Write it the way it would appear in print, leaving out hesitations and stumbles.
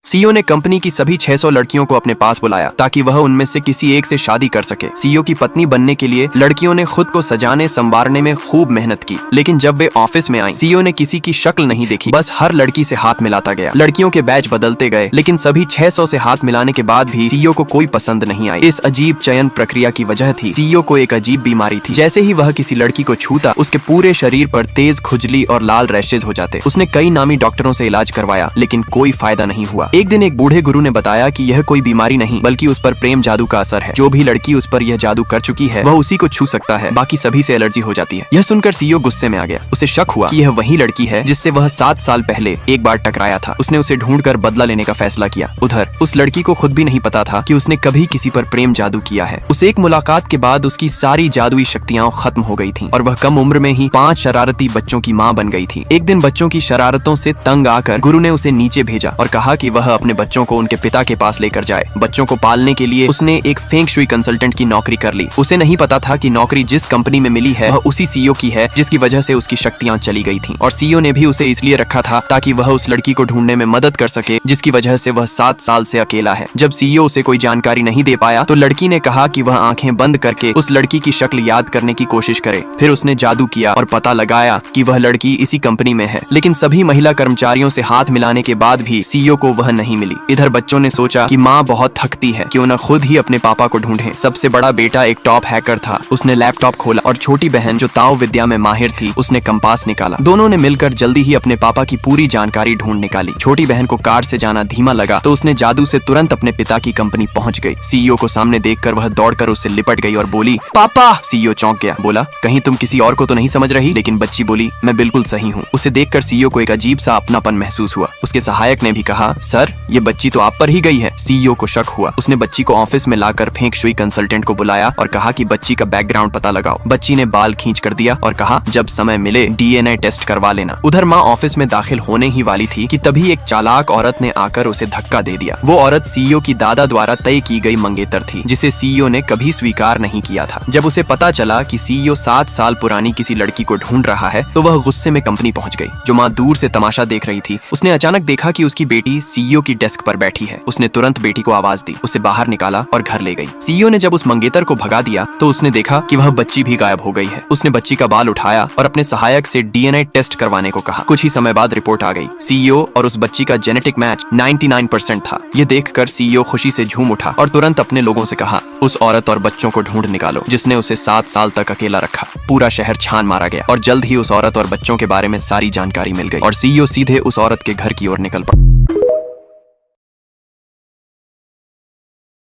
CEO ने company की सभी 600 लड़कियों को अपने पास बुलाया ताकि वह उनमें से किसी एक से शादी कर सके। सीईओ की पत्नी बनने के लिए लड़कियों ने खुद को सजाने संवारने में खूब मेहनत की, लेकिन जब वे ऑफिस में आई सीईओ ने किसी की शक्ल नहीं देखी, बस हर लड़की से हाथ मिलाता गया। लड़कियों के बैच बदलते गए, लेकिन सभी 600 से हाथ मिलाने के बाद भी सीईओ को कोई पसंद नहीं आई। इस अजीब चयन प्रक्रिया की वजह थी सीईओ को एक अजीब बीमारी थी। जैसे ही वह किसी लड़की को छूता उसके पूरे शरीर पर तेज खुजली और लाल रैशेज हो जाते। उसने कई नामी डॉक्टरों से इलाज करवाया, लेकिन कोई फायदा नहीं हुआ। एक दिन एक बूढ़े गुरु ने बताया कि यह कोई बीमारी नहीं बल्कि उस पर प्रेम जादू का असर है। जो भी लड़की उस पर यह जादू कर चुकी है वह उसी को छू सकता है, बाकी सभी से एलर्जी हो जाती है। यह सुनकर सीईओ गुस्से में आ गया। उसे शक हुआ कि यह वही लड़की है जिससे वह 7 साल पहले एक बार टकराया था। उसने उसे ढूंढकर बदला लेने का फैसला किया। उधर उस लड़की को खुद भी नहीं पता था कि उसने कभी किसी पर प्रेम जादू किया है। उस एक मुलाकात के बाद उसकी सारी जादुई शक्तियां खत्म हो गई थीं और वह कम उम्र में ही 5 शरारती बच्चों की मां बन गई थी। एक दिन बच्चों की शरारतों से तंग आकर गुरु ने उसे नीचे भेजा और कहा कि वह अपने बच्चों को उनके पिता के पास लेकर जाए। बच्चों को पालने के लिए उसने एक फेंग शुई कंसल्टेंट की नौकरी कर ली। उसे नहीं पता था कि नौकरी जिस कंपनी में मिली है वह उसी सीईओ की है जिसकी वजह से उसकी शक्तियां चली गई थीं। और सीईओ ने भी उसे इसलिए रखा था ताकि वह उस लड़की को ढूंढने में मदद कर सके जिसकी वजह से वह 7 साल से अकेला है। जब सीईओ उसे कोई जानकारी नहीं दे पाया तो लड़की ने कहा कि वह आंखें बंद करके उस लड़की की शक्ल याद करने की कोशिश करे। फिर उसने जादू किया और पता लगाया कि वह लड़की इसी कंपनी में है, लेकिन सभी महिला कर्मचारियों से हाथ मिलाने के बाद भी सीईओ को वह नहीं मिली। इधर बच्चों ने सोचा कि माँ बहुत थकती है, क्यों न खुद ही अपने पापा को ढूंढें। सबसे बड़ा बेटा एक टॉप हैकर था। उसने लैपटॉप खोला और छोटी बहन जो ताओ विद्या में माहिर थी उसने कंपास निकाला। दोनों ने मिलकर जल्दी ही अपने पापा की पूरी जानकारी ढूंढ निकाली। छोटी बहन को कार से जाना धीमा लगा तो उसने जादू से तुरंत अपने पिता की कंपनी पहुंच गई। सीईओ को सामने देखकर वह दौड़कर उससे लिपट गई और बोली, पापा। सीईओ चौंक गया, बोला, कहीं तुम किसी और को तो नहीं समझ रही? लेकिन बच्ची बोली, मैं बिल्कुल सही हूँ। उसे देखकर सीईओ को एक अजीब सा अपनापन महसूस हुआ। उसके सहायक ने भी कहा, सर ये बच्ची तो आप पर ही गई है। सीईओ को शक हुआ। उसने बच्ची को ऑफिस में लाकर फेंग शुई कंसल्टेंट को बुलाया और कहा कि बच्ची का बैकग्राउंड पता लगाओ। बच्ची ने बाल खींच कर दिया और कहा, जब समय मिले डीएनए टेस्ट करवा लेना। उधर माँ ऑफिस में दाखिल होने ही वाली थी कि तभी एक चालाक औरत ने आकर उसे धक्का दे दिया। वो औरत सीईओ की दादा द्वारा तय की गई मंगेतर थी जिसे सीईओ ने कभी स्वीकार नहीं किया था। जब उसे पता चला कि सीईओ 7 साल पुरानी किसी लड़की को ढूंढ रहा है तो वह गुस्से में कंपनी पहुंच गई। जो माँ दूर से तमाशा देख रही थी उसने अचानक देखा कि उसकी बेटी सीईओ की डेस्क पर बैठी है। उसने तुरंत बेटी को आवाज दी, उसे बाहर निकाला और घर ले गई। सीईओ ने जब उस मंगेतर को भगा दिया तो उसने देखा कि वह बच्ची भी गायब हो गई है। उसने बच्ची का बाल उठाया और अपने सहायक से डीएनए टेस्ट करवाने को कहा। कुछ ही समय बाद रिपोर्ट आ गई। सीईओ और उस बच्ची का जेनेटिक मैच 99% था। ये देखकर सीईओ खुशी से झूम उठा और तुरंत अपने लोगों से कहा, उस औरत और बच्चों को ढूंढ निकालो जिसने उसे 7 साल तक अकेला रखा। पूरा शहर छान मारा गया और जल्द ही उस औरत और बच्चों के बारे में सारी जानकारी मिल गई और सीईओ सीधे उस औरत के घर की ओर निकल पड़ा।